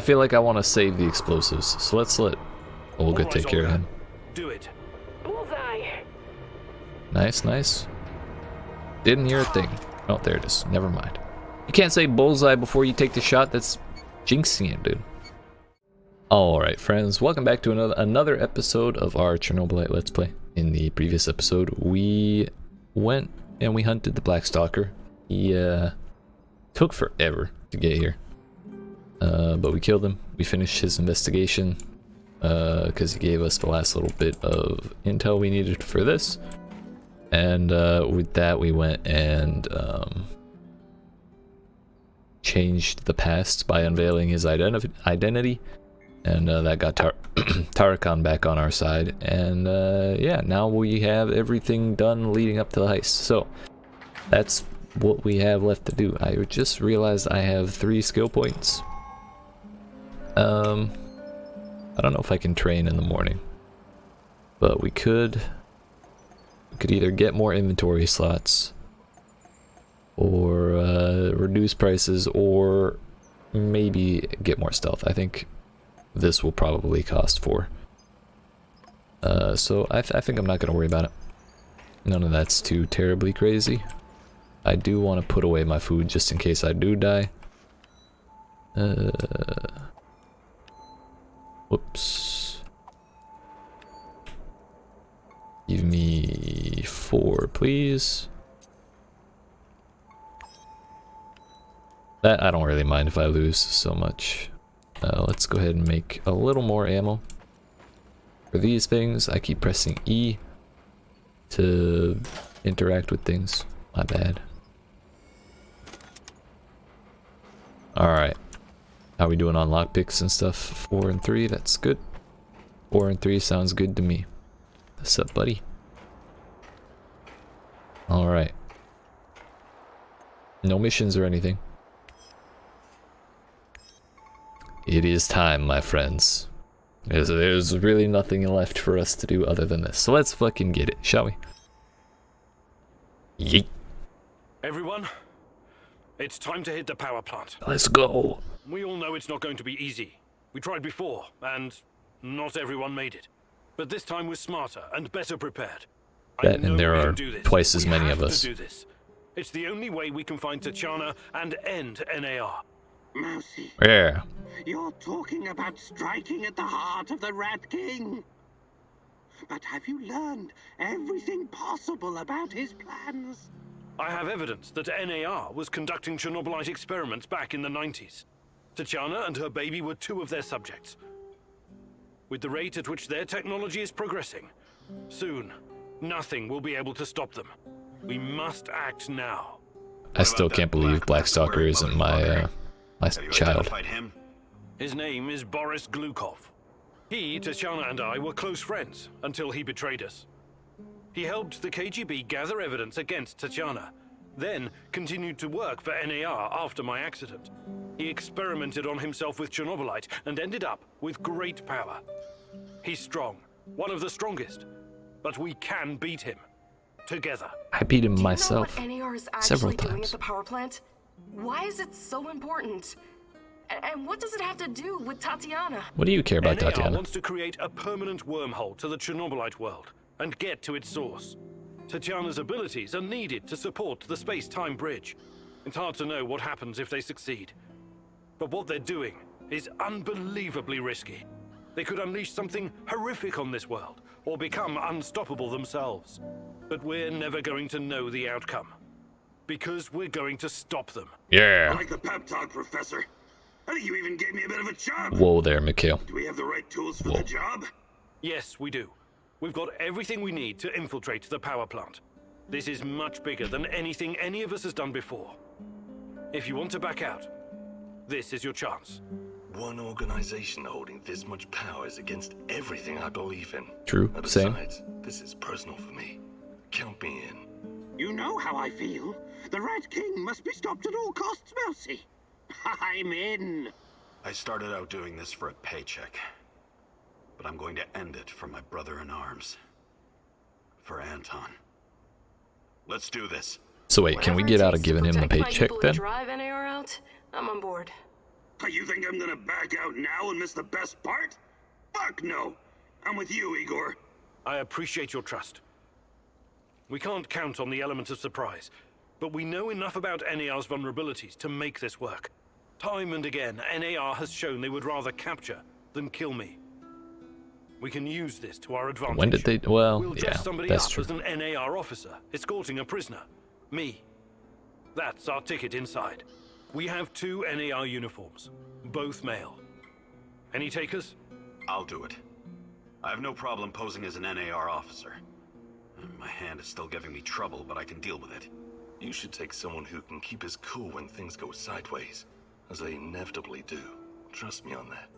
I feel like I want to save the explosives, so let's let Olga take care of him. Do it. Bullseye. Nice, nice. Didn't hear a thing. Oh, there it is. Never mind. You can't say bullseye before you take the shot. That's jinxing it, dude. Alright, friends. Welcome back to another episode of our Chernobylite Let's Play. In the previous episode, we went and we hunted the Black Stalker. He took forever to get here. But we killed him. We finished his investigation because he gave us the last little bit of intel we needed for this. And with that, we went and changed the past by unveiling his identity. And that got Tarakan back on our side. And yeah, now we have everything done leading up to the heist. So that's what we have left to do. I just realized I have 3 skill points. I don't know if I can train in the morning, but we could either get more inventory slots or reduce prices, or maybe get more stealth. I think this will probably cost 4. So I think I'm not gonna worry about it. None of that's too terribly crazy. I do want to put away my food just in case I do die. Whoops. Give me 4, please. That I don't really mind if I lose so much. Let's go ahead and make a little more ammo. For these things, I keep pressing E to interact with things. My bad. Alright. How we doing on lockpicks and stuff? 4 and 3, that's good. 4 and 3 sounds good to me. What's up, buddy? Alright. No missions or anything. It is time, my friends. There's really nothing left for us to do other than this. So let's fucking get it, shall we? Yeet. Everyone, it's time to hit the power plant. Let's go. We all know it's not going to be easy. We tried before, and not everyone made it. But this time we're smarter and better prepared. And there are twice as many of us. Do this. It's the only way we can find Tatiana and end NAR. Mousy. Yeah. You're talking about striking at the heart of the Rat King. But have you learned everything possible about his plans? I have evidence that NAR was conducting Chernobylite experiments back in the 90s. Tatiana and her baby were 2 of their subjects. With the rate at which their technology is progressing, soon, nothing will be able to stop them. We must act now. I still can't believe Black Stalker isn't my child. Him? His name is Boris Glukov. He, Tatiana, and I were close friends until he betrayed us. He helped the KGB gather evidence against Tatiana, then continued to work for NAR after my accident. He experimented on himself with Chernobylite and ended up with great power. He's strong, one of the strongest, but we can beat him. Together. I beat him myself Do you know what NAR is several actually doing times. at the power plant? Why is it so important? And what does it have to do with Tatiana? What do you care about NAR Tatiana? wants to create a permanent wormhole to the Chernobylite world and get to its source. Tatiana's abilities are needed to support the space-time bridge. It's hard to know what happens if they succeed. But what they're doing is unbelievably risky. They could unleash something horrific on this world, or become unstoppable themselves. But we're never going to know the outcome. Because we're going to stop them. Yeah. I like the pep talk, Professor. I think you even gave me a bit of a chub. Whoa there, Mikhail. Do we have the right tools for the job? Yes, we do. We've got everything we need to infiltrate the power plant. This is much bigger than anything any of us has done before. If you want to back out, this is your chance. One organization holding this much power is against everything I believe in. True, And same. besides, this is personal for me. Count me in. You know how I feel. The Rat King must be stopped at all costs, Mousy. I'm in. I started out doing this for a paycheck. But I'm going to end it for my brother in arms. For Anton. Let's do this. So wait, can we get out of giving him the paycheck then? Drive NAR out? I'm on board. You think I'm gonna back out now and miss the best part? Fuck no! I'm with you, Igor. I appreciate your trust. We can't count on the element of surprise, but we know enough about NAR's vulnerabilities to make this work. Time and again, NAR has shown they would rather capture than kill me. We can use this to our advantage. When did they? Well, We'll yeah, dress somebody that's up true. as an NAR officer, escorting a prisoner. Me. That's our ticket inside. We have 2 NAR uniforms, both male. Any takers? I'll do it. I have no problem posing as an NAR officer. My hand is still giving me trouble, but I can deal with it. You should take someone who can keep his cool when things go sideways, as they inevitably do. Trust me on that.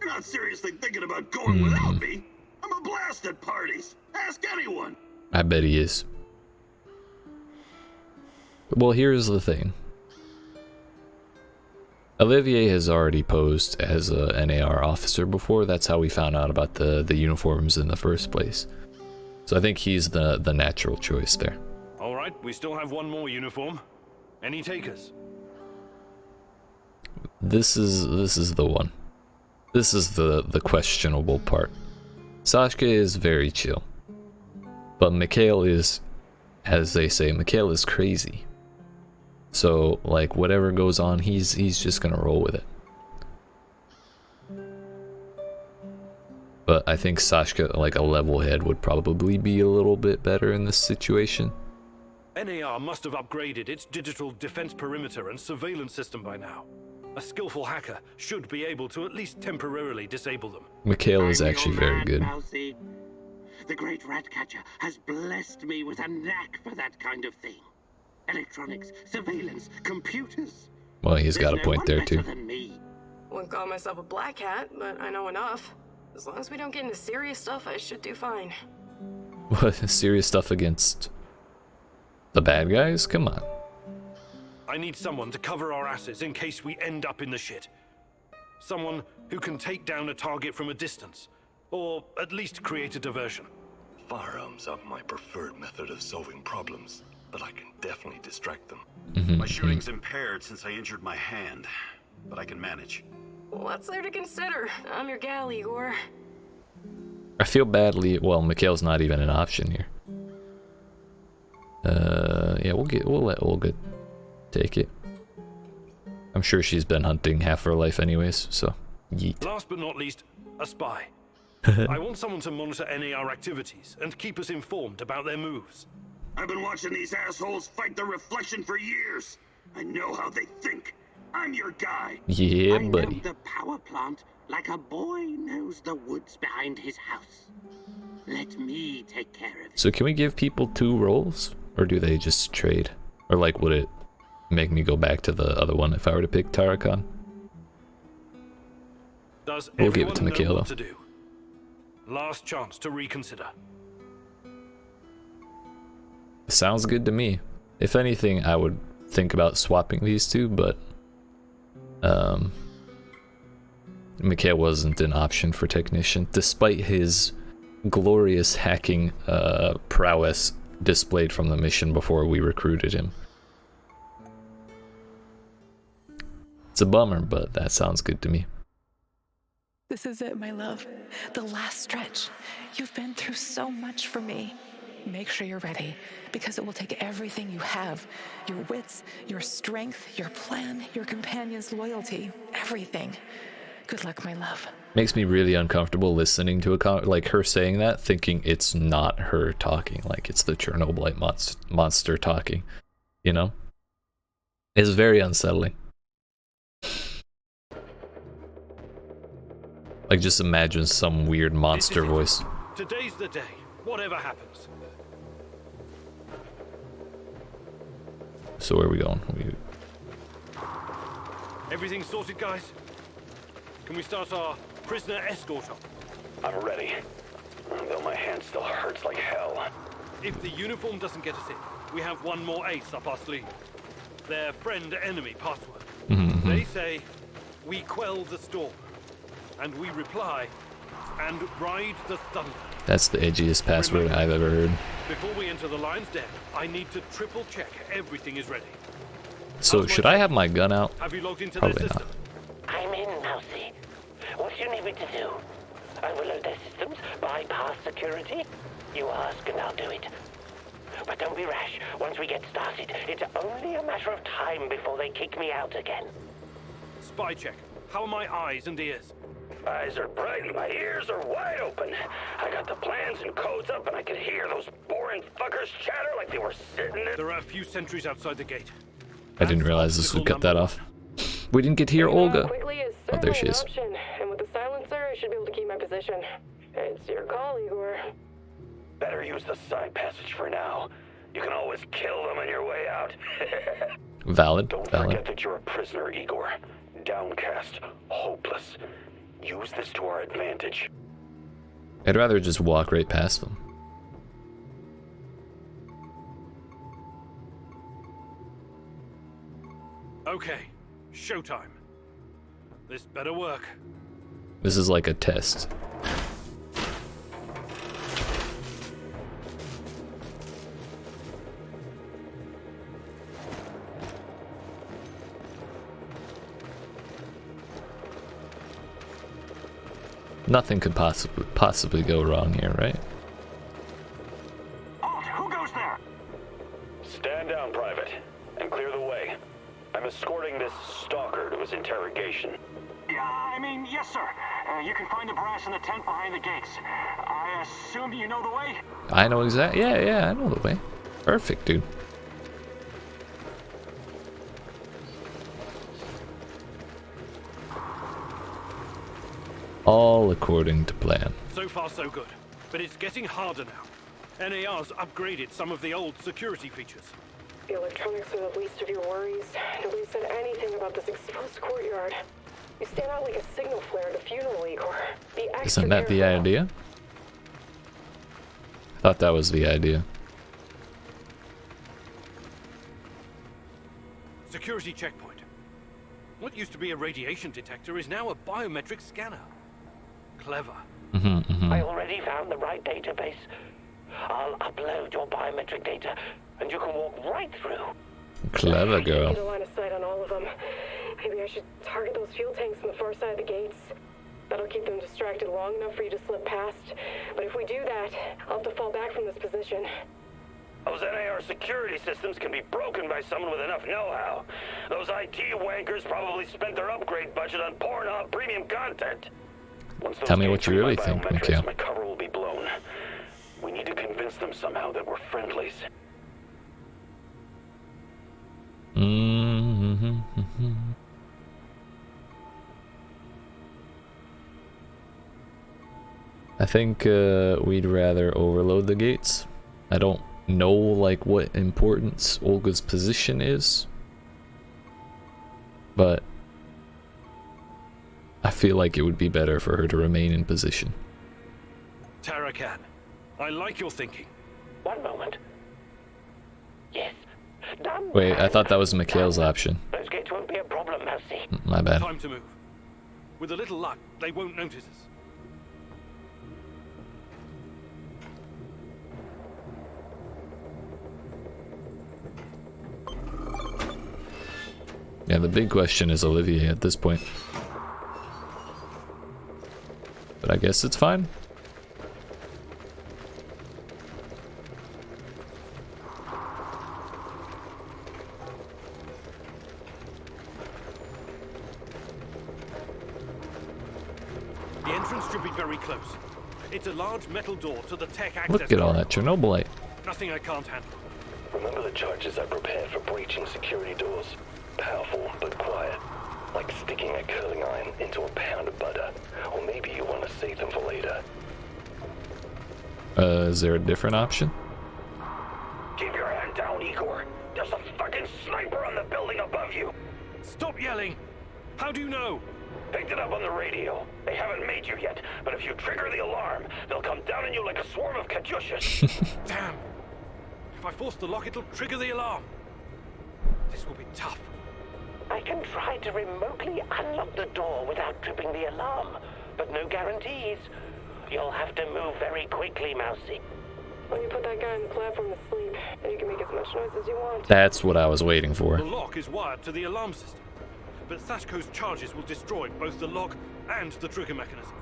You're not seriously thinking about going without me? I'm a blast at parties. Ask anyone. I bet he is. Well, here's the thing. Olivier has already posed as a NAR officer before. That's how we found out about the uniforms in the first place. So I think he's the natural choice there. All right, we still have 1 more uniform. Any takers? This is the one. This is the questionable part. Sashka is very chill, but Mikhail is, as they say, Mikhail is crazy. So like whatever goes on, he's just gonna roll with it. But I think Sashka, like a level head, would probably be a little bit better in this situation. NAR must have upgraded its digital defense perimeter and surveillance system by now. A skillful hacker should be able to at least temporarily disable them. Mikhail is I'm your actually very man, good. Mousy. The great Ratcatcher has blessed me with a knack for that kind of thing. Electronics, surveillance, computers. Well, he's got a There's no point one there better too. than me. Wouldn't call myself a black hat, but I know enough. As long as we don't get into serious stuff, I should do fine. What, serious stuff against the bad guys? Come on. I need someone to cover our asses in case we end up in the shit. Someone who can take down a target from a distance, or at least create a diversion. Firearms are my preferred method of solving problems, but I can definitely distract them. My shooting's impaired since I injured my hand, but I can manage. What's there to consider? I'm your gal, Igor. I feel badly. Well, Mikhail's not even an option here. Yeah, we'll let Olga take it. I'm sure she's been hunting half her life anyways, so yeet. Last but not least, a spy. I want someone to monitor NAR activities and keep us informed about their moves. I've been watching these assholes fight the reflection for years. I know how they think. I'm your guy. Yeah, I know buddy. the power plant like a boy knows the woods behind his house. Let me take care of it. So can we give people 2 roles, or do they just trade? Or like, would it make me go back to the other one if I were to pick Tarakan? Does We'll give everyone it to know Mikhail, what though. to do? Last chance to reconsider. Sounds good to me. If anything, I would think about swapping these 2, but Mikhail wasn't an option for technician, despite his glorious hacking prowess displayed from the mission before we recruited him. It's a bummer, but that sounds good to me. This is it, my love. The last stretch. You've been through so much for me. Make sure you're ready, because it will take everything you have. Your wits, your strength, your plan, your companion's loyalty, everything. Good luck, my love. Makes me really uncomfortable listening to like her saying that, thinking it's not her talking, like it's the Chernobylite monster talking, you know? It's very unsettling. Like, just imagine some weird monster voice. Today's the day, whatever happens. So where are we going? Everything sorted, guys? Can we start our prisoner escort up? I'm ready, though my hand still hurts like hell. If the uniform doesn't get us in, we have 1 more ace up our sleeve. Their friend-enemy password. They say, we quell the storm. And we reply, and ride the thunder. That's the edgiest password I've ever heard. Before we enter the lion's den, I need to triple check everything is ready. So should I have my gun out? Have you logged into Probably their not. system? I'm then, Mousy? What do you need me to do? Overload their systems? Bypass security? You ask and I'll do it. But don't be rash. Once we get started, it's only a matter of time before they kick me out again. Spy check. How are my eyes and ears? Eyes are bright and my ears are wide open. I got the plans and codes up and I could hear those boring fuckers chatter like they were sitting there. There are a few sentries outside the gate. I didn't realize this would cut that off. We didn't get to hear Olga. Oh, there she is. And with the silencer, I should be able to keep my position. It's your call, Igor. Better use the side passage for now. You can always kill them on your way out. Valid. Don't forget that you're a prisoner, Igor. Downcast, hopeless. Use this to our advantage. I'd rather just walk right past them. Okay, showtime. This better work. This is like a test. Nothing could possibly go wrong here, right? Halt! Who goes there? Stand down, Private, and clear the way. I'm escorting this stalker to his interrogation. Yes, sir. You can find the brass in the tent behind the gates. I assume you know the way? I know exactly. Yeah, I know the way. Perfect, dude. All according to plan. So far, so good. But it's getting harder now. NAR's upgraded some of the old security features. The electronics are the least of your worries. Nobody said anything about this exposed courtyard. You stand out like a signal flare at a funeral, Igor. Be extra Isn't that the careful. idea? I thought that was the idea. Security checkpoint. What used to be a radiation detector is now a biometric scanner. Clever. I already found the right database. I'll upload your biometric data, and you can walk right through. Clever girl. Get a line of sight on all of them. Maybe I should target those fuel tanks on the far side of the gates. That'll keep them distracted long enough for you to slip past. But if we do that, I'll have to fall back from this position. Those NAR security systems can be broken by someone with enough know-how. Those IT wankers probably spent their upgrade budget on Pornhub premium content. Tell me what you really think, Mikhail. My cover will be blown. We need to convince them somehow that we're friendlies. I think we'd rather overload the gates. I don't know like what importance Olga's position is, but I feel like it would be better for her to remain in position. Tarakan, I like your thinking. One moment. Yes. Done. Wait, I thought that was Mikhail's option. Those gates won't be a problem, Mousy. My bad. Time to move. With a little luck, they won't notice us. Yeah, the big question is Olivier at this point. But I guess it's fine. The entrance should be very close. It's a large metal door to the tech access. Look at all that Chernobylite. Nothing I can't handle. Remember the charges I prepared for breaching security doors? Powerful, but quiet. Like sticking a curling iron into a pound of butter. Or maybe you want to save them for later. Is there a different option? Keep your hand down, Igor. There's a fucking sniper on the building above you. Stop yelling! How do you know? Picked it up on the radio. They haven't made you yet, but if you trigger the alarm, they'll come down on you like a swarm of Katyushas. Damn! If I force the lock, it'll trigger the alarm. This will be tough. I can try to remotely unlock the door without tripping the alarm, but no guarantees. You'll have to move very quickly, Mousy. When you put that guy on the platform to sleep, and you can make as much noise as you want. That's what I was waiting for. The lock is wired to the alarm system. but Sashko's charges will destroy both the lock and the trigger mechanism.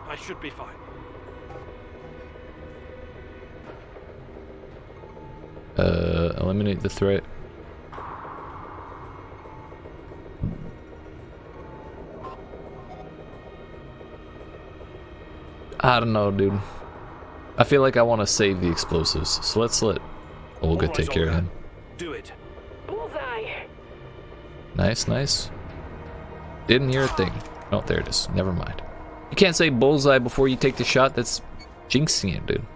I should be fine. Eliminate the threat. I don't know, dude. I feel like I want to save the explosives, so let's let Olga All right, take care of Olga. him. Do it. Bullseye! Nice, nice. Didn't hear a thing. Oh, there it is. Never mind. You can't say bullseye before you take the shot. That's jinxing it, dude.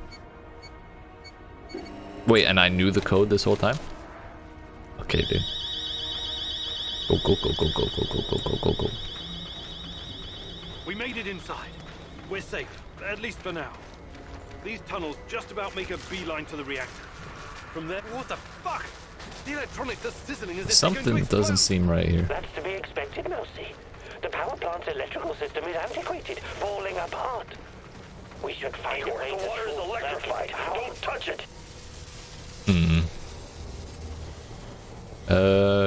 Wait, and I knew the code this whole time? Okay, dude. Go, go, go, go, go, go, go, go, go, go, go. We made it inside. We're safe, at least for now. These tunnels just about make a beeline to the reactor. From there, what the fuck? The electronics are sizzling as if they're going to Something explode. doesn't seem right here. That's to be expected, Mousy. The power plant's electrical system is antiquated, falling apart. We should find a way to The water's short electrified. circuit power. Don't touch it.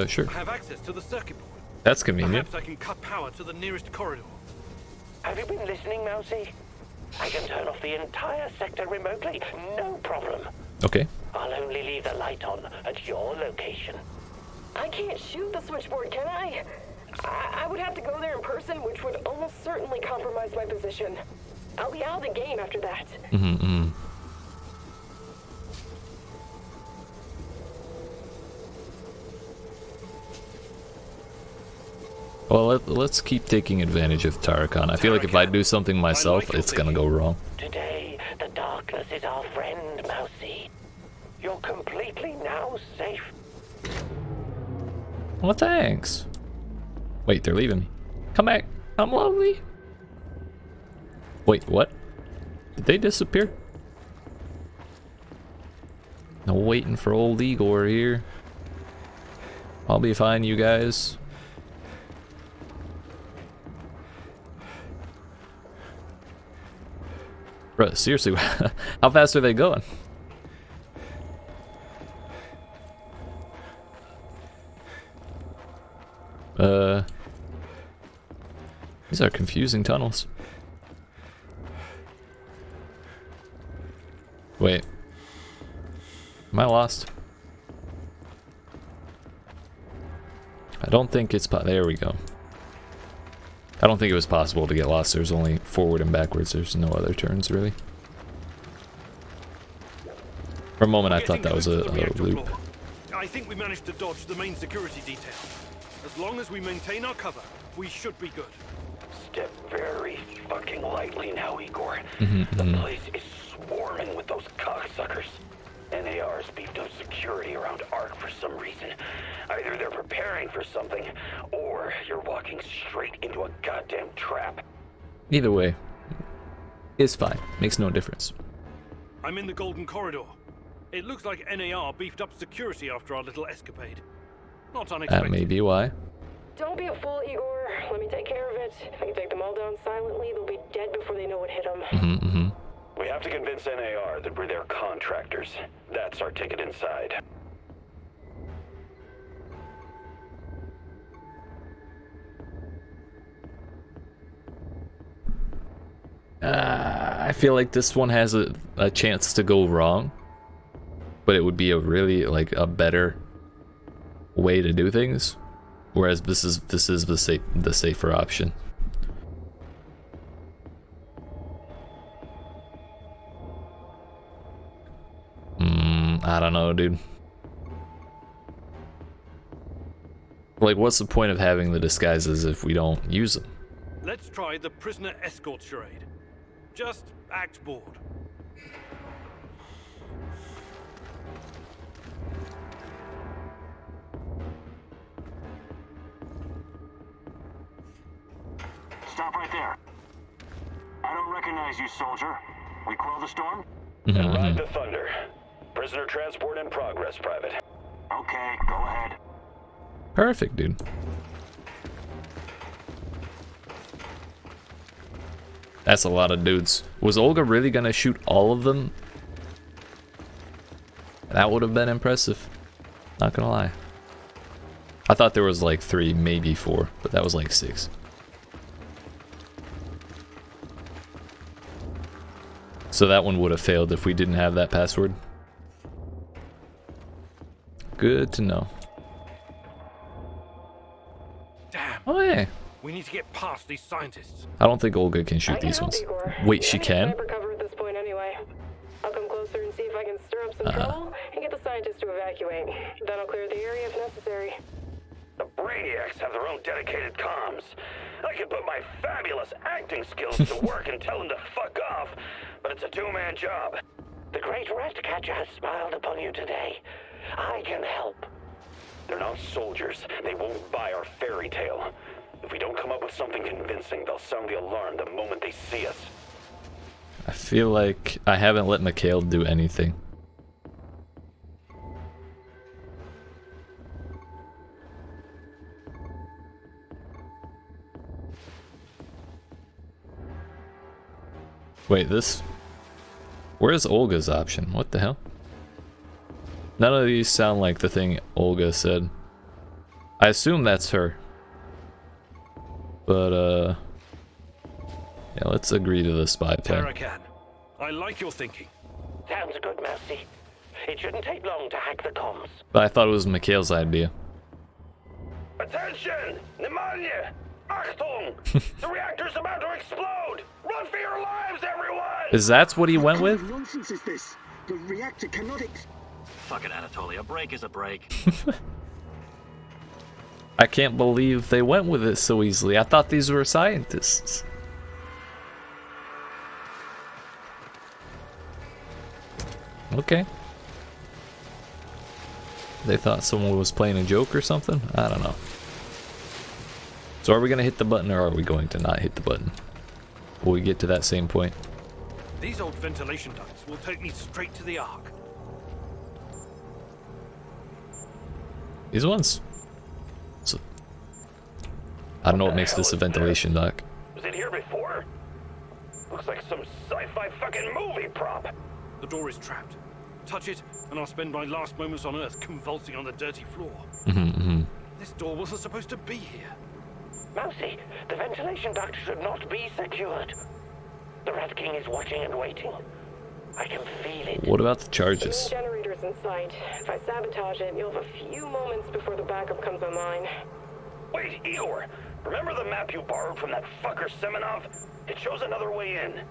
Sure. I have access to the circuit board. That's convenient. Perhaps I can cut power to the nearest corridor. Have you been listening, Mousy? I can turn off the entire sector remotely, no problem. Okay. I'll only leave the light on at your location. I can't shoot the switchboard, can I? I would have to go there in person, which would almost certainly compromise my position. I'll be out of the game after that. Well, let's keep taking advantage of Tarakan. I feel like if I do something myself, it's gonna go wrong. Today, the darkness is our friend, Mousy. You're completely now safe. Well, thanks. Wait, they're leaving me. Come back. I'm lonely. Wait, what? Did they disappear? No waiting for old Igor here. I'll be fine, you guys. Bro, seriously, how fast are they going? These are confusing tunnels. Wait. Am I lost? I don't think it's there we go. I don't think it was possible to get lost. There's only forward and backwards. There's no other turns, really. For a moment, I thought that was a loop. I think we managed to dodge the main security detail. As long as we maintain our cover, we should be good. Step very fucking lightly now, Igor. The place is swarming with those cocksuckers. NAR's beefed up security around ARC for some reason. Either they're preparing for something, or you're walking straight into a goddamn trap. Either way, it's fine. Makes no difference. I'm in the Golden Corridor. It looks like NAR beefed up security after our little escapade. Not unexpected. That may be why. Don't be a fool, Igor. Let me take care of it. I can take them all down silently. They'll be dead before they know what hit them. We have to convince NAR that we're their contractors. That's our ticket inside. I feel like this one has a chance to go wrong, but it would be a really a better way to do things. Whereas this is the safer option. I don't know, dude. Like, what's the point of having the disguises if we don't use them? Let's try the prisoner escort charade. Just act bored. Stop right there. I don't recognize you, soldier. We quell the storm? And ride the thunder. Prisoner transport in progress, Private. Okay, go ahead. Perfect, dude. That's a lot of dudes. Was Olga really gonna shoot all of them? That would have been impressive. Not gonna lie. I thought there was like 3, maybe 4, but that was like 6. So that one would have failed if we didn't have that password. Good to know. Damn. Oh yeah. We need to get past these scientists. I don't think Olga can shoot these ones. Wait, she can? Cover at this point anyway. I'll come closer and see if I can stir up some trouble and get the scientists to evacuate. Then I'll clear the area if necessary. The Brainiacs have their own dedicated comms. I could put my fabulous acting skills to work and tell them to fuck off, but it's a two-man job. The great Ratcatcher has smiled upon you today. I can help. They're not soldiers. They won't buy our fairy tale. If we don't come up with something convincing, they'll sound the alarm the moment they see us. I feel like I haven't let Mikhail do anything. Wait, this... Where's Olga's option? What the hell? None of these sound like the thing Olga said. I assume that's her. But, yeah, let's agree to the spy plan. Tarakan, I like your thinking. Sounds good, Mousy. It shouldn't take long to hack the comms. But I thought it was Mikhail's idea. Attention! Pneumonia! Achtung! The reactor's about to explode! Run for your lives, everyone! Is that what he went with? What nonsense is this? The reactor cannot Fuck it, Anatoly. A break is a break. I can't believe they went with it so easily. I thought these were scientists. Okay. They thought someone was playing a joke or something? I don't know. So are we going to hit the button or are we going to not hit the button? Will we get to that same point? These old ventilation ducts will take me straight to the Ark. These ones? So, I don't know what makes this a ventilation duct. Was it here before? Looks like some sci-fi fucking movie prop. The door is trapped. Touch it, and I'll spend my last moments on Earth convulsing on the dirty floor. This door wasn't supposed to be here. Mousy, the ventilation duct should not be secured. The Rat King is watching and waiting. I can feel it. What about the charges? The generator's in sight. If I sabotage it, you'll have a few moments before the backup comes online. Wait, Igor. Remember the map you borrowed from that fucker Semenov? It shows another way in.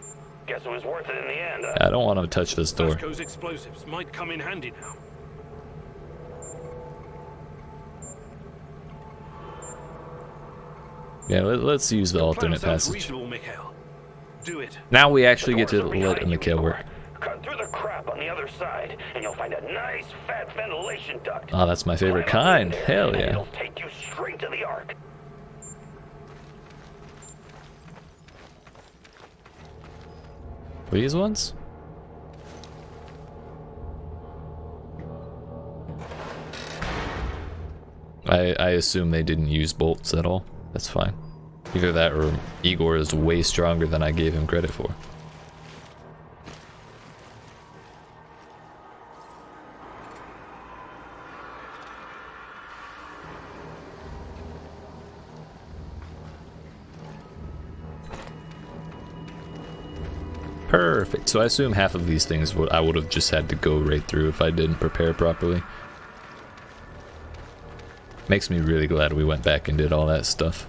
Guess it was worth it in the end, huh? I don't want to touch this door. Vasco's explosives might come in handy now. Yeah, let's use the alternate passage. Reasonable, Mikhail. Do it. Now we actually get to let Mikhail work. Cut through the crap on the other side, and you'll find a nice fat ventilation duct. Oh, that's my favorite kind. Hell yeah. It'll take you straight to the Ark. These ones? I assume they didn't use bolts at all. That's fine. Either that or Igor is way stronger than I gave him credit for. Perfect. So I assume half of these things I would have just had to go right through if I didn't prepare properly. Makes me really glad we went back and did all that stuff.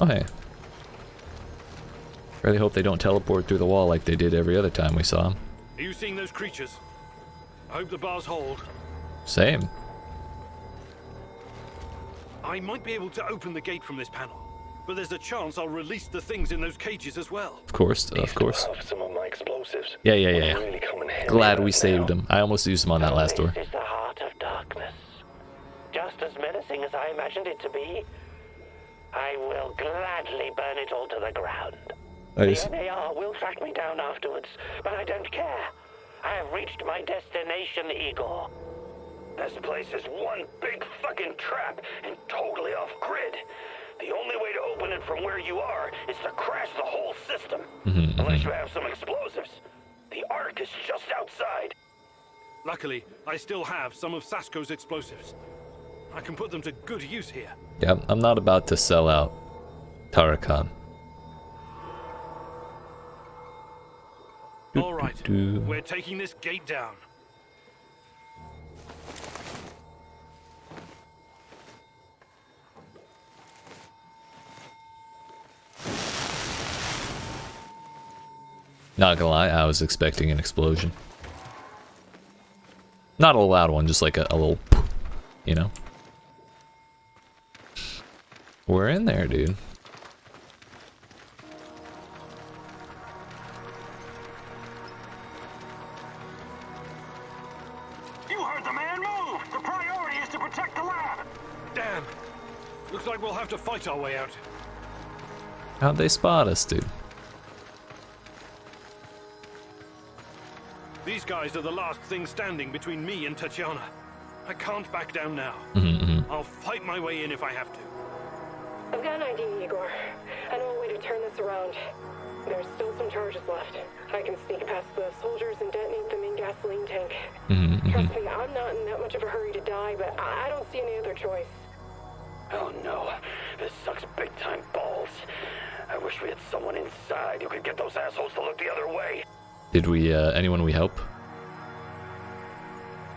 Oh hey. Really hope they don't teleport through the wall like they did every other time we saw them. Are you seeing those creatures? I hope the bars hold. Same. I might be able to open the gate from this panel, but there's a chance I'll release the things in those cages as well. Of course, of course. Some of my explosives. Yeah. Glad we saved them. I almost used them on that last door. This is the heart of darkness. Just as menacing as I imagined it to be. I will gladly burn it all to the ground. Nice. The NAR will track me down afterwards, but I don't care. I have reached my destination, Igor. This place is one big fucking trap and totally off grid. The only way to open it from where you are is to crash the whole system. Unless you have some explosives. The Ark is just outside. Luckily, I still have some of Sasko's explosives. I can put them to good use here. Yeah, I'm not about to sell out Tarakan. All right, we're taking this gate down. Not gonna lie, I was expecting an explosion. Not a loud one, just like a little, you know? We're in there, dude. You heard the man. Move! The priority is to protect the lab. Damn. Looks like we'll have to fight our way out. How'd they spot us, dude? These guys are the last thing standing between me and Tatiana. I can't back down now. I'll fight my way in if I have to. I've got an idea, Igor. I know a way to turn this around. There's still some charges left. I can sneak past the soldiers and detonate them in gasoline tank. Trust me, I'm not in that much of a hurry to die, but I don't see any other choice. Oh no, this sucks big time balls. I wish we had someone inside who could get those assholes to look the other way. Did we, anyone we help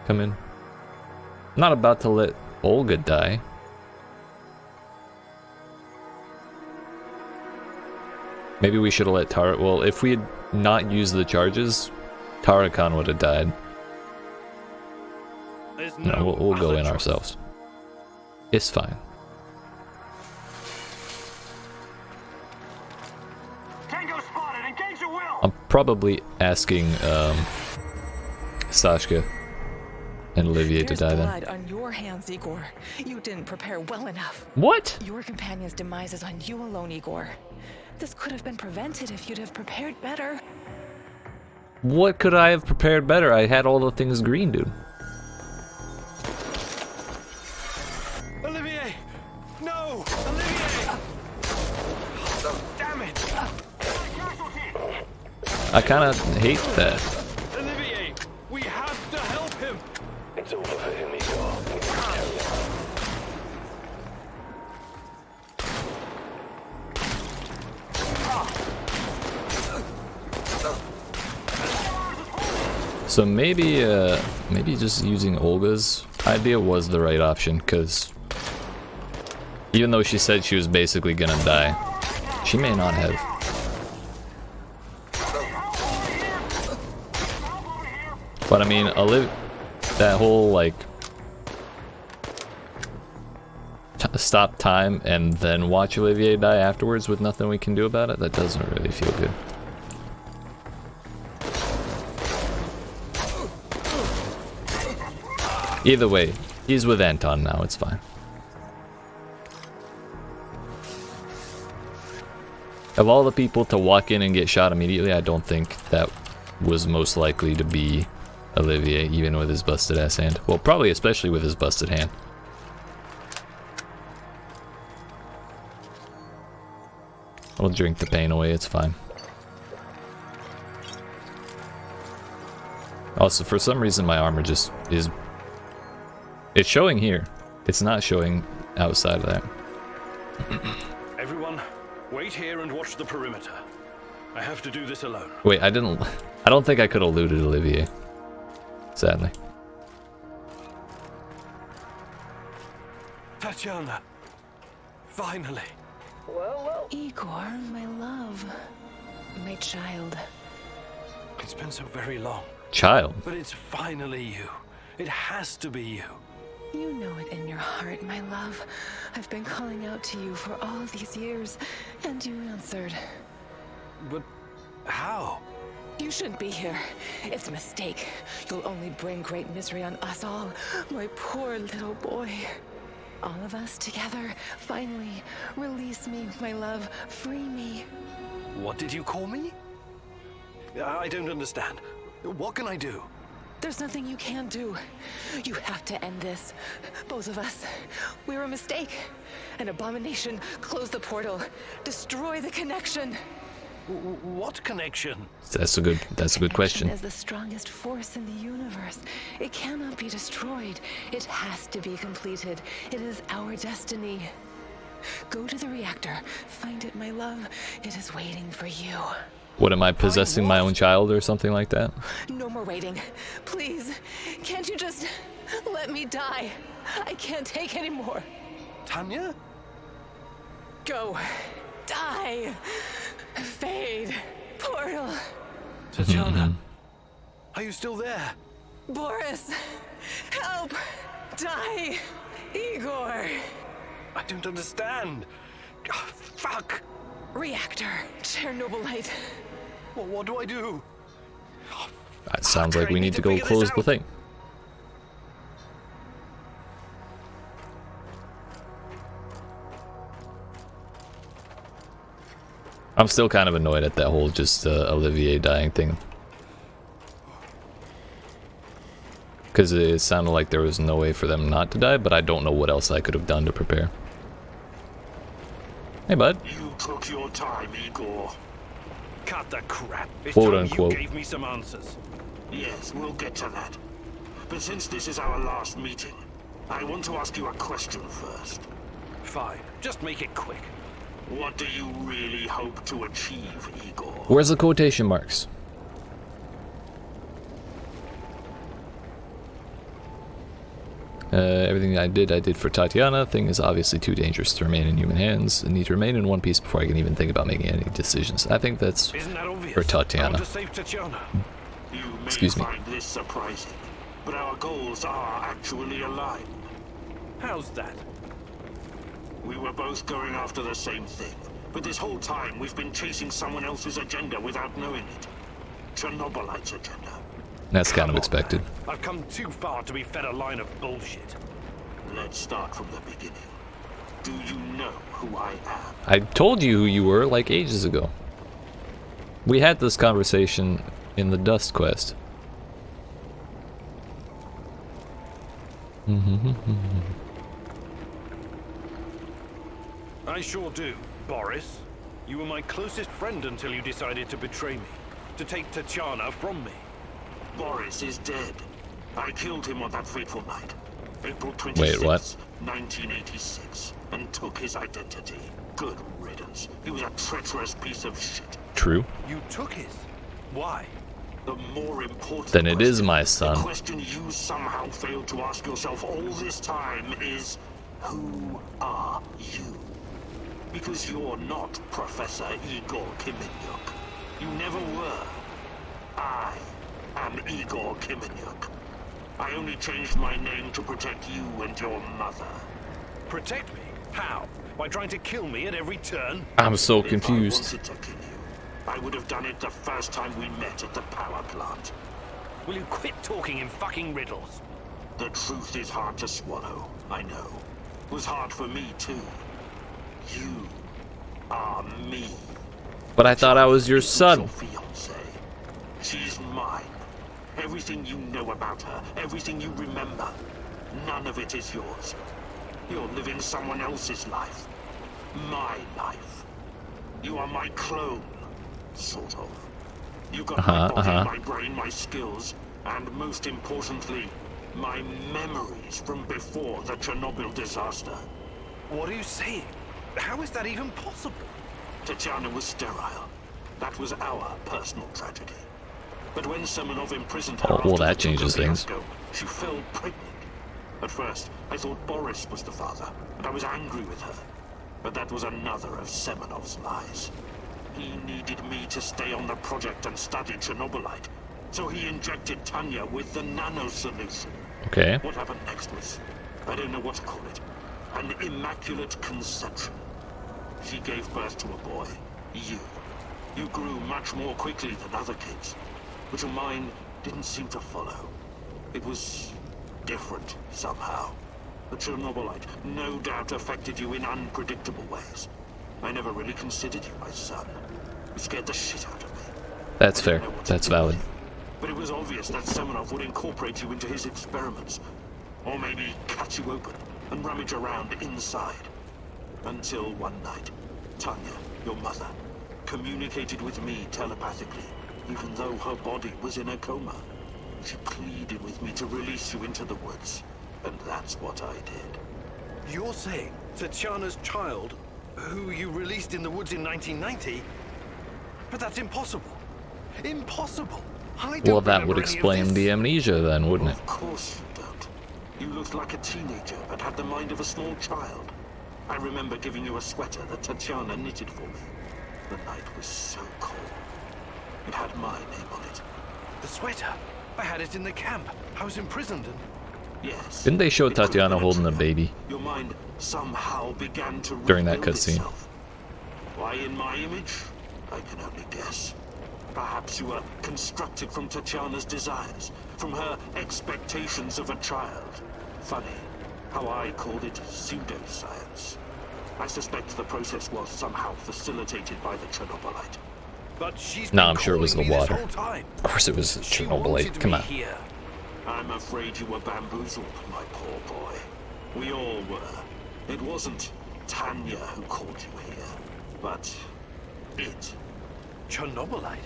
come in? I'm not about to let Olga die. Maybe we should have let Tara. Well, if we had not used the charges, Tarakan would have died. No, we'll go in ourselves. It's fine. Tango spotted. Engage your will. I'm probably asking Sashka and Olivier to die then. Blood on your hands, Igor. You didn't prepare well enough. What? Your companion's demise is on you alone, Igor. This could have been prevented if you'd have prepared better. What could I have prepared better? I had all the things green, dude. Olivier! No! Olivier! Oh, damn it! I kind of hate that. Olivier! We have to help him! It's over for him, Igor. So maybe just using Olga's idea was the right option, because even though she said she was basically gonna die, she may not have. But I mean, that whole like stop time and then watch Olivier die afterwards with nothing we can do about it, that doesn't really feel good. Either way, he's with Anton now, it's fine. Of all the people to walk in and get shot immediately, I don't think that was most likely to be Olivier, even with his busted ass hand. Well, probably especially with his busted hand. I'll drink the pain away, it's fine. Also, for some reason my armor just is... It's showing here. It's not showing outside of that. Everyone, wait here and watch the perimeter. I have to do this alone. Wait, I don't think I could have looted Olivier. Sadly. Tatiana! Finally! Well. Igor, my love. My child. It's been so very long. Child? But it's finally you. It has to be you. You know it in your heart, my love. I've been calling out to you for all these years, and you answered. But how? You shouldn't be here. It's a mistake. You'll only bring great misery on us all. My poor little boy. All of us together, finally. Release me, my love. Free me. What did you call me? I don't understand. What can I do? There's nothing you can do. You have to end this. Both of us. We're a mistake. An abomination. Close the portal. Destroy the connection. What connection? That's a good question. Is the strongest force in the universe. It cannot be destroyed. It has to be completed. It is our destiny. Go to the reactor. Find it, my love. It is waiting for you. What, am I possessing my own child or something like that? No more waiting. Please, can't you just let me die? I can't take any more. Tanya? Go. Die. Fade. Portal. Tatiana, are you still there? Boris, help. Die. Igor. I don't understand. Oh, fuck. Reactor. Chernobylite. Well, what do I do? Oh, That sounds like we need to go close the thing. I'm still kind of annoyed at that whole just Olivier dying thing. Because it sounded like there was no way for them not to die, but I don't know what else I could have done to prepare. Hey, bud. You took your time, Igor. Cut the crap. It's Quote time unquote. you gave me some answers. Yes, we'll get to that. But since this is our last meeting, I want to ask you a question first. Fine. Just make it quick. What do you really hope to achieve, Igor? Where's the quotation marks? Everything I did for Tatiana. Thing is obviously too dangerous to remain in human hands. I need to remain in one piece before I can even think about making any decisions. I think that's Isn't that obvious? for Tatiana. I want to save Tatiana. You may Excuse me. find this surprising, but our goals are actually aligned. How's that? We were both going after the same thing, but this whole time we've been chasing someone else's agenda without knowing it. Chernobylite's agenda. That's kind of expected. I've come too far to be fed a line of bullshit. Let's start from the beginning. Do you know who I am? I told you who you were like ages ago. We had this conversation in the Dust Quest. I sure do, Boris. You were my closest friend until you decided to betray me. To take Tatiana from me. Boris is dead. I killed him on that fateful night. April 26th, Wait, what? 1986. And took his identity. Good riddance. He was a treacherous piece of shit. True. You took his? Why? The more important Then it is question, my the son. question you somehow failed to ask yourself all this time is, who are you? Because you're not Professor Igor Kiminyuk. You never were. I am Igor Kiminyuk. I only changed my name to protect you and your mother. Protect me? How? By trying to kill me at every turn? I'm so If confused. I wanted to kill you, I would have done it the first time we met at the power plant. Will you quit talking in fucking riddles? The truth is hard to swallow, I know. It was hard for me too. You are me. But I thought I was your son. Your fiancée. She's mine. Everything you know about her, everything you remember, none of it is yours. You're living someone else's life. My life. You are my clone, sort of. You got my body, my brain, my skills, and most importantly, my memories from before the Chernobyl disaster. What are you saying? How is that even possible? Tatiana was sterile. That was our personal tragedy. But when Semenov imprisoned her, well, that changes things. She fell pregnant. At first, I thought Boris was the father, and I was angry with her. But that was another of Semenov's lies. He needed me to stay on the project and study Chernobylite, so he injected Tanya with the nano solution. Okay. What happened next was, I don't know what to call it, an immaculate conception. She gave birth to a boy, you. You grew much more quickly than other kids, but your mind didn't seem to follow. It was different somehow. The Chernobylite no doubt affected you in unpredictable ways. I never really considered you my son. It scared the shit out of me. That's fair. That's valid. But it was obvious that Semenov would incorporate you into his experiments. Or maybe cut you open and rummage around inside. Until one night, Tanya, your mother, communicated with me telepathically, even though her body was in a coma. She pleaded with me to release you into the woods, and that's what I did. You're saying Tatiana's child, who you released in the woods in 1990? But that's impossible. Impossible. I don't Well, that would remember any of explain this. the amnesia then, wouldn't it? Of course you don't. You looked like a teenager, but had the mind of a small child. I remember giving you a sweater that Tatiana knitted for me. The night was so cold. It had my name on it. The sweater? I had it in the camp. I was imprisoned and... Yes. Didn't they show It could have Tatiana been a holding a trigger. baby Your mind somehow began to during that rebuild cutscene? itself. Why in my image? I can only guess. Perhaps you were constructed from Tatiana's desires, from her expectations of a child. Funny how I called it pseudoscience. I suspect the process was somehow facilitated by the Chernobylite. But she's No, been I'm sure it was the calling me this water. whole time. Of course it was She wanted Chernobylite. Come me on. here. I'm afraid you were bamboozled, my poor boy. We all were. It wasn't Tanya who called you here, but it. Chernobylite?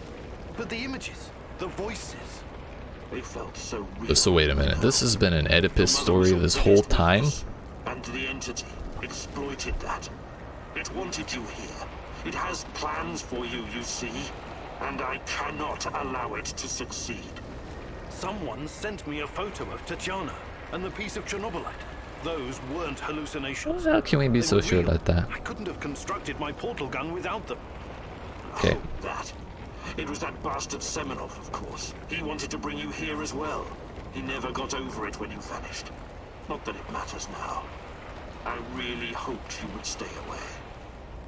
But the images, the voices. They felt so real. So wait a minute. This has been an Oedipus Your mother story was this your whole biggest time? weakness, and the entity exploited that. It wanted you here. It has plans for you, you see. And I cannot allow it to succeed. Someone sent me a photo of Tatiana and the piece of Chernobylite. Those weren't hallucinations. How can we be They so were sure real. about that? I couldn't have constructed my portal gun without them. Okay. Oh, that. It was that bastard Semenov, of course. He wanted to bring you here as well. He never got over it when you vanished. Not that it matters now. I really hoped you would stay away.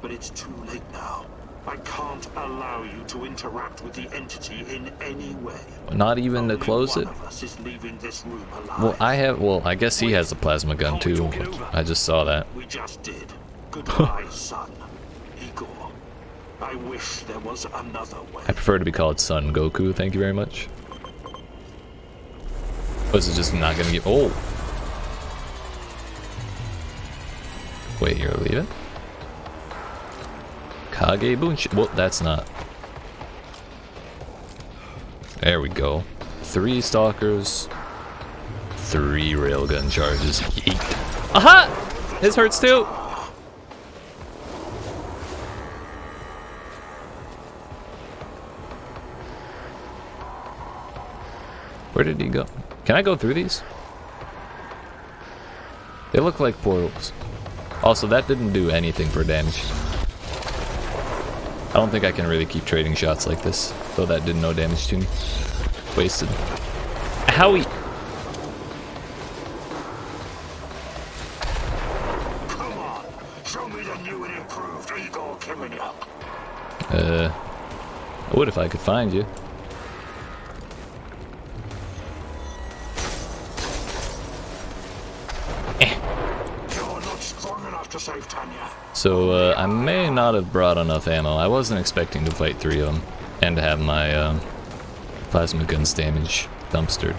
But it's too late now. I can't allow you to interact with the entity in any way. Not even to Only close one it? of us is leaving this room alive. Well, I guess he has a plasma gun too. I just saw that. We just did. Goodbye, son. Igor. I wish there was another way. I prefer to be called Son Goku, thank you very much. Was it just not gonna get... Oh! Wait, you're leaving? Kage Bunshi... Well, that's not... There we go. 3 stalkers. 3 railgun charges. Yeet. Aha! His hurts too! Where did he go? Can I go through these? They look like portals. Also, that didn't do anything for damage. I don't think I can really keep trading shots like this, though that did no damage to me. Wasted. Howie! Come on, show me the new and improved Igor Kiminyak. I would if I could find you. You're not strong enough to save Tanya. So, I may not have brought enough ammo. I wasn't expecting to fight 3 of them, and to have my, plasma guns damage dumpstered.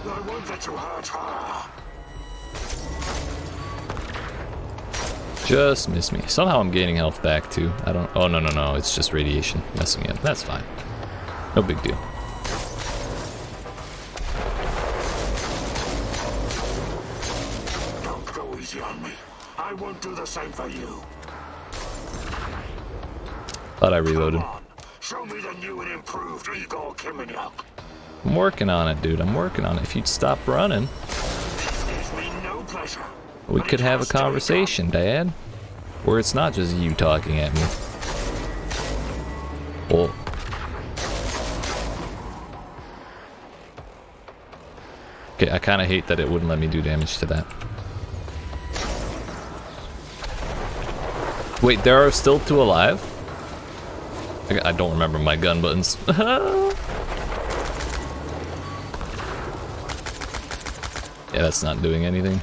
I won't let you hurt her. Just miss me. Somehow I'm gaining health back too. I don't... Oh, no. It's just radiation messing me up. That's fine. No big deal. Don't go easy on me. I won't do the same for you. Thought I reloaded. Come on, show me the new and improved Igor Kiminyak. I'm working on it, dude. I'm working on it. If you'd stop running, This gives me no pleasure. we but could it have a has to be done. conversation, Dad. Where it's not just you talking at me. Well... Okay, I kind of hate that it wouldn't let me do damage to that. Wait, there are still 2 alive? I don't remember my gun buttons. Yeah, that's not doing anything.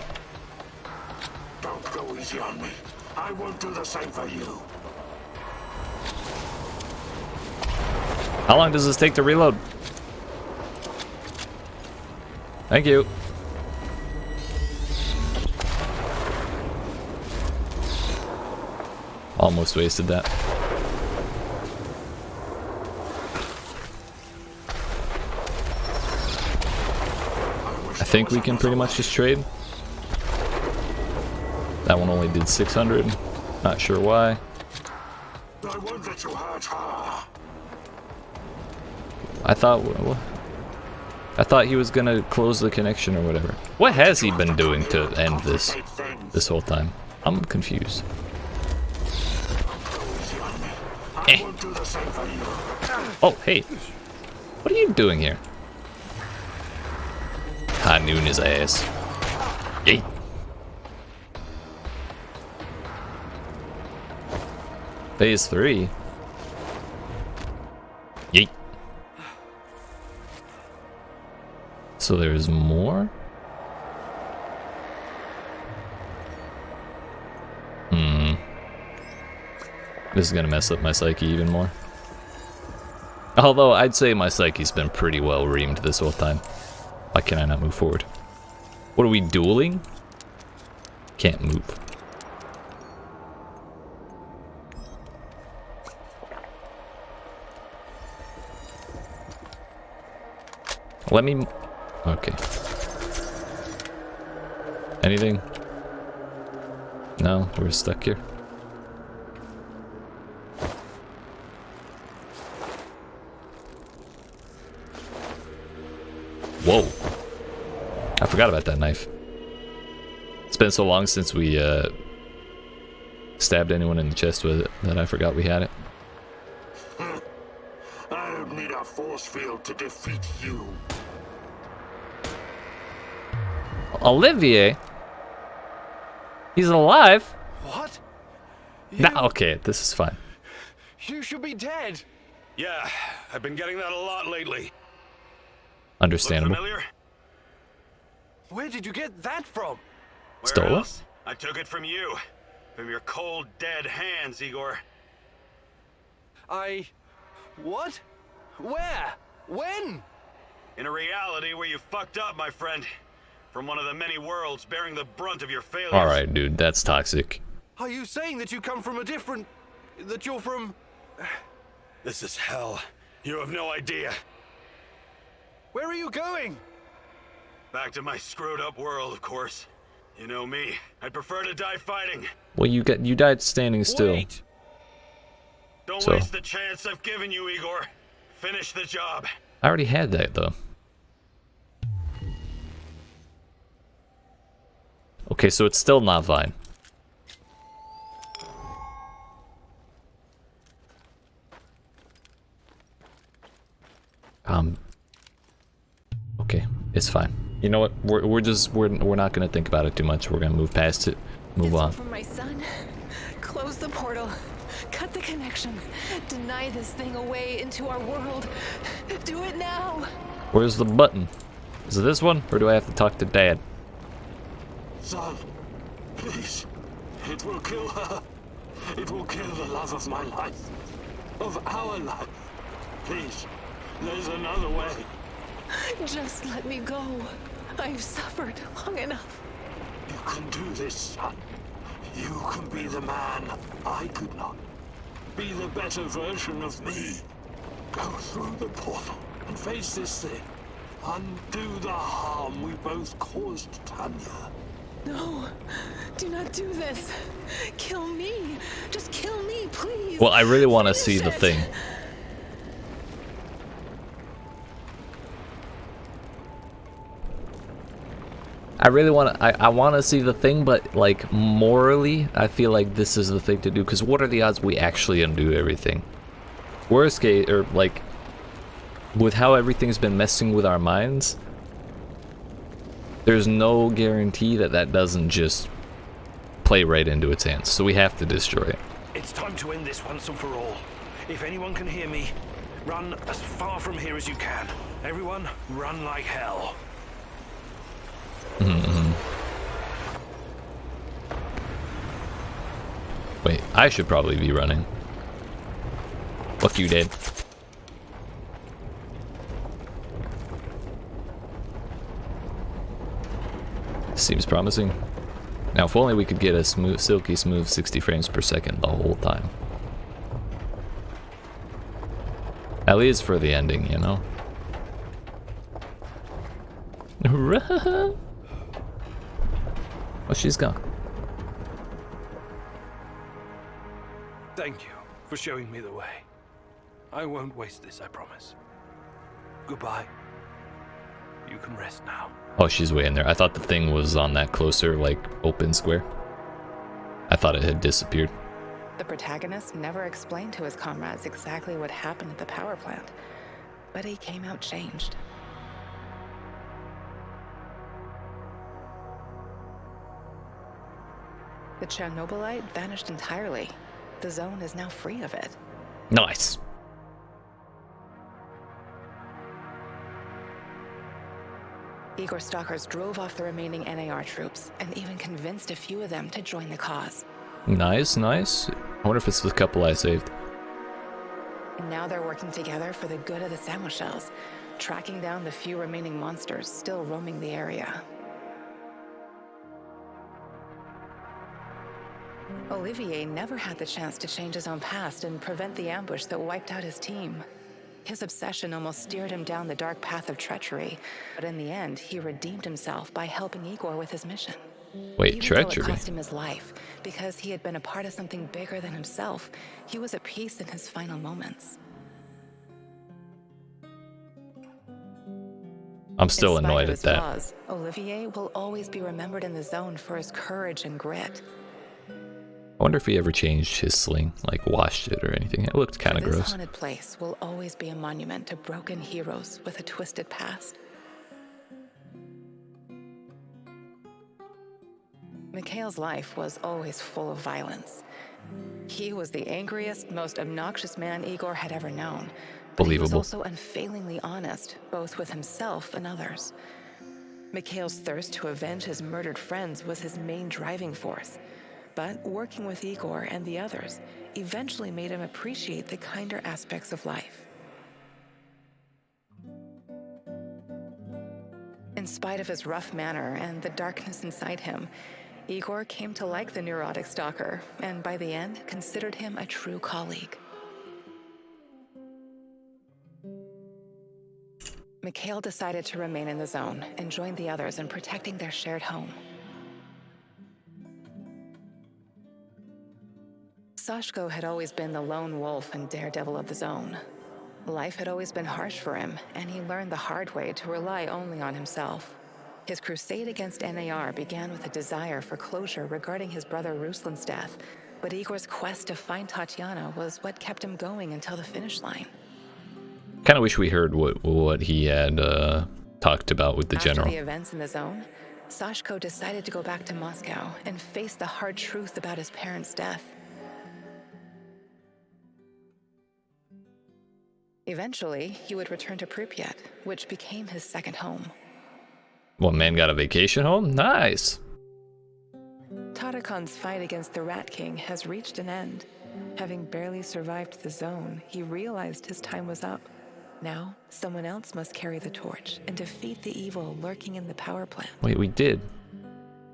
Don't go easy on me. I won't do the same for you. How long does this take to reload? Thank you. Almost wasted that. I think we can pretty much just trade. That one only did 600. Not sure why. I won't let you hurt her. I thought he was gonna close the connection or whatever. What has he been doing to end this whole time? I'm confused. Eh. Oh, hey. What are you doing here? High noon his ass. Yay. Phase 3. Yeet. So there's more? This is gonna mess up my psyche even more. Although I'd say my psyche's been pretty well reamed this whole time. Why can I not move forward? What are we dueling? Can't move. Let me... Okay. Anything? No, we're stuck here. Whoa. I forgot about that knife. It's been so long since we stabbed anyone in the chest with it that I forgot we had it. I don't need a force field to defeat you. Olivier? He's alive? What? Nah, okay, this is fine. You should be dead. Yeah, I've been getting that a lot lately. Understandable. Look familiar? Where did you get that from? Stole it? Where else? I took it from you. From your cold, dead hands, Igor. What? Where? When? In a reality where you fucked up, my friend. From one of the many worlds bearing the brunt of your failures. Alright, dude, that's toxic. Are you saying that you come from a different... that you're from... This is hell. You have no idea. Where are you going? Back to my screwed up world, of course. You know me. I'd prefer to die fighting. Well, you died standing still. Wait. Don't So. waste the chance I've given you, Igor. Finish the job. I already had that, though. Okay, so it's still not fine. Okay, it's fine. You know what? We're not gonna think about it too much. We're gonna move past it. Move on. From my son. Close the portal. Cut the connection. Deny this thing away into our world. Do it now. Where's the button? Is it this one, or do I have to talk to Dad? Son, please. It will kill her. It will kill the love of my life. Of our life. Please, there's another way. Just let me go. I've suffered long enough. You can do this, son. You can be the man I could not. Be the better version of me. Go through the portal and face this thing. Undo the harm we both caused Tanya. No, do not do this. Kill me. Just kill me, please. Well, I really want to see the thing. I really want to. I want to see the thing, but like morally, I feel like this is the thing to do. Because what are the odds we actually undo everything? Worst case, or like, with how everything's been messing with our minds, there's no guarantee that that doesn't just play right into its hands. So we have to destroy it. It's time to end this once and for all. If anyone can hear me, run as far from here as you can. Everyone, run like hell. Wait, I should probably be running. Fuck you, Dad. Seems promising. Now, if only we could get a smooth, silky smooth 60 frames per second the whole time. At least for the ending, you know? Oh, she's gone. Thank you for showing me the way. I won't waste this, I promise. Goodbye. You can rest now. Oh, she's way in there. I thought the thing was on that closer, like, open square. I thought it had disappeared. The protagonist never explained to his comrades exactly what happened at the power plant, but he came out changed. The Chernobylite vanished entirely. The zone is now free of it. Nice. Igor stalkers drove off the remaining NAR troops and even convinced a few of them to join the cause. Nice, nice. I wonder if it's the couple I saved. And now they're working together for the good of the sandwich shells, tracking down the few remaining monsters still roaming the area. Olivier never had the chance to change his own past and prevent the ambush that wiped out his team. His obsession almost steered him down the dark path of treachery, but in the end, he redeemed himself by helping Igor with his mission. Wait, Even treachery? though it cost him his life, because he had been a part of something bigger than himself, he was at peace in his final moments. I'm still In spite annoyed of at his that. flaws, Olivier will always be remembered in the zone for his courage and grit. I wonder if he ever changed his sling, like washed it or anything. It looked kind of This gross. haunted place will always be a monument to broken heroes with a twisted past. Mikhail's life was always full of violence. He was the angriest, most obnoxious man Igor had ever known. But he was Believable. also unfailingly honest, both with himself and others. Mikhail's thirst to avenge his murdered friends was his main driving force. But working with Igor and the others eventually made him appreciate the kinder aspects of life. In spite of his rough manner and the darkness inside him, Igor came to like the neurotic stalker, and by the end, considered him a true colleague. Mikhail decided to remain in the zone and join the others in protecting their shared home. Sashko had always been the lone wolf and daredevil of the zone. Life had always been harsh for him, and he learned the hard way to rely only on himself. His crusade against NAR began with a desire for closure regarding his brother Ruslan's death, but Igor's quest to find Tatiana was what kept him going until the finish line. Kind of wish we heard what he had talked about with the general. After the events in the zone, Sashko decided to go back to Moscow and face the hard truth about his parents' death. Eventually, he would return to Pripyat, which became his second home. One man got a vacation home? Nice. Tarakon's fight against the Rat King has reached an end. Having barely survived the zone, he realized his time was up. Now, someone else must carry the torch and defeat the evil lurking in the power plant. Wait, we did.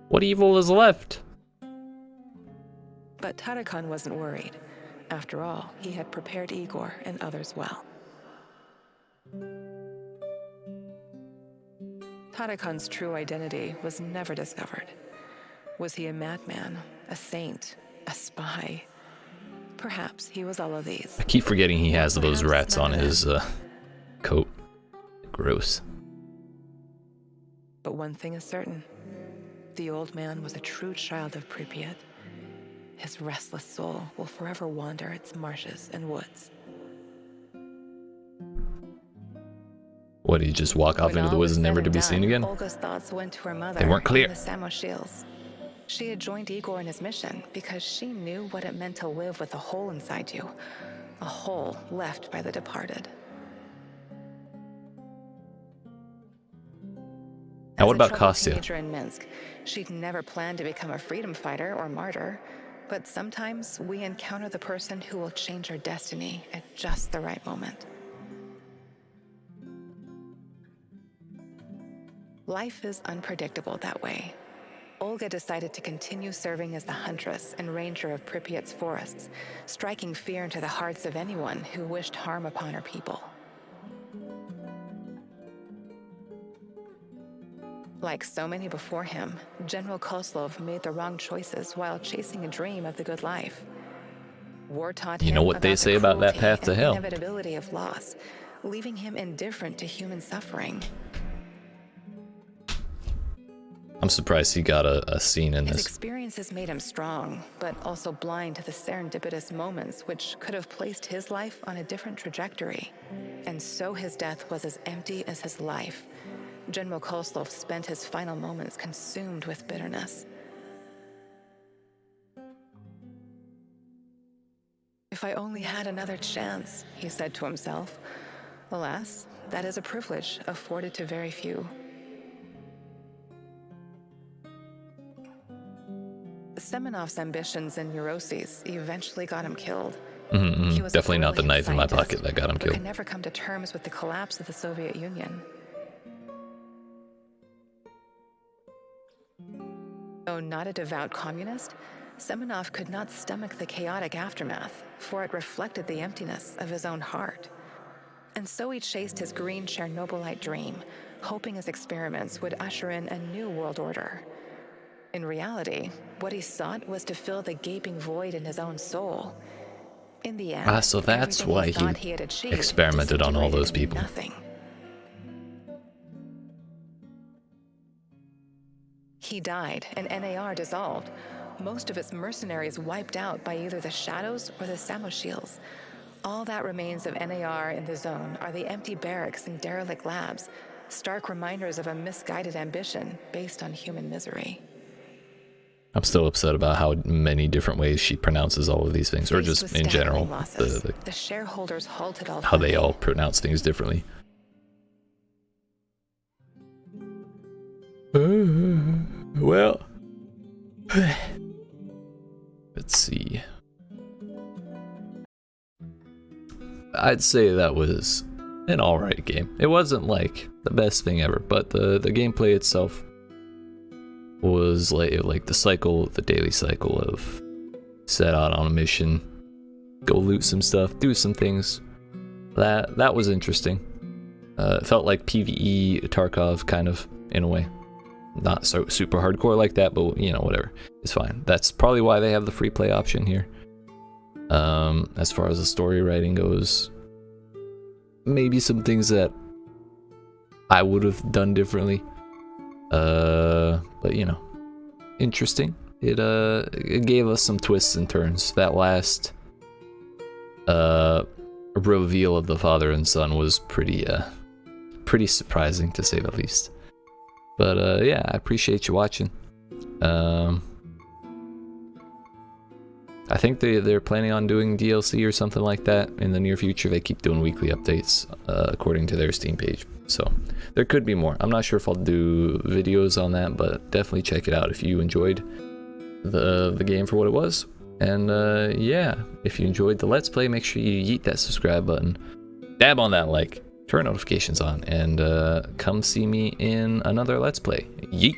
What evil is left? But Tarakon wasn't worried. After all, he had prepared Igor and others well. Tarakon's true identity was never discovered. Was he a madman, a saint, a spy? Perhaps he was all of these. I keep forgetting he has those Perhaps rats on none of his coat. Gross. But one thing is certain. The old man was a true child of Pripyat. His restless soul will forever wander its marshes and woods. What, did he just walk off When into the all woods was and never said to and be seen done, again? Olga's thoughts went to her mother. They weren't clear. And the Samoshils. She had joined Igor in his mission because she knew what it meant to live with a hole inside you. A hole left by the departed. Now what As a about troubled Kostya? teenager in Minsk, she'd never planned to become a freedom fighter or martyr. But sometimes we encounter the person who will change our destiny at just the right moment. Life is unpredictable that way. Olga decided to continue serving as the huntress and ranger of Pripyat's forests, striking fear into the hearts of anyone who wished harm upon her people. Like so many before him, General Kozlov made the wrong choices while chasing a dream of the good life. War taught him You know what they say about that path to hell. The inevitability of loss, leaving him indifferent to human suffering. I'm surprised he got a scene in His this. experiences made him strong, but also blind to the serendipitous moments which could have placed his life on a different trajectory. And so his death was as empty as his life. General Kozlov spent his final moments consumed with bitterness. If I only had another chance, he said to himself. Alas, that is a privilege afforded to very few. Semenov's ambitions and neuroses eventually got him killed. He was Definitely not the brilliant knife in my scientist pocket that got him who killed. could never come to terms with the collapse of the Soviet Union. Though not a devout communist, Semenov could not stomach the chaotic aftermath, for it reflected the emptiness of his own heart. And so he chased his green Chernobylite dream, hoping his experiments would usher in a new world order. In reality, what he sought was to fill the gaping void in his own soul. In the end, So that's everything why thought he had achieved experimented on all those disintegrated people. into nothing. He died, and NAR dissolved. Most of its mercenaries wiped out by either the Shadows or the Samoshils. All that remains of NAR in the zone are the empty barracks and derelict labs, stark reminders of a misguided ambition based on human misery. I'm still upset about how many different ways she pronounces all of these things, or Faced just with in general, staggering losses, the shareholders halted all how they funding. all pronounce things differently. Well, let's see. I'd say that was an alright game. It wasn't like the best thing ever, but the gameplay itself was like the cycle, the daily cycle of set out on a mission, go loot some stuff, do some things. That was interesting. It felt like PvE Tarkov kind of in a way. Not so super hardcore like that, but you know, whatever. It's fine. That's probably why they have the free play option here. As far as the story writing goes, maybe some things that I would have done differently. But you know, interesting. It gave us some twists and turns. That last reveal of the father and son was pretty surprising, to say the least. But yeah, I appreciate you watching. I think they're planning on doing DLC or something like that in the near future. They keep doing weekly updates according to their Steam page. So there could be more. I'm not sure if I'll do videos on that, but definitely check it out if you enjoyed the game for what it was. And yeah, if you enjoyed the Let's Play, make sure you yeet that subscribe button, dab on that like, turn notifications on, and come see me in another Let's Play. Yeet!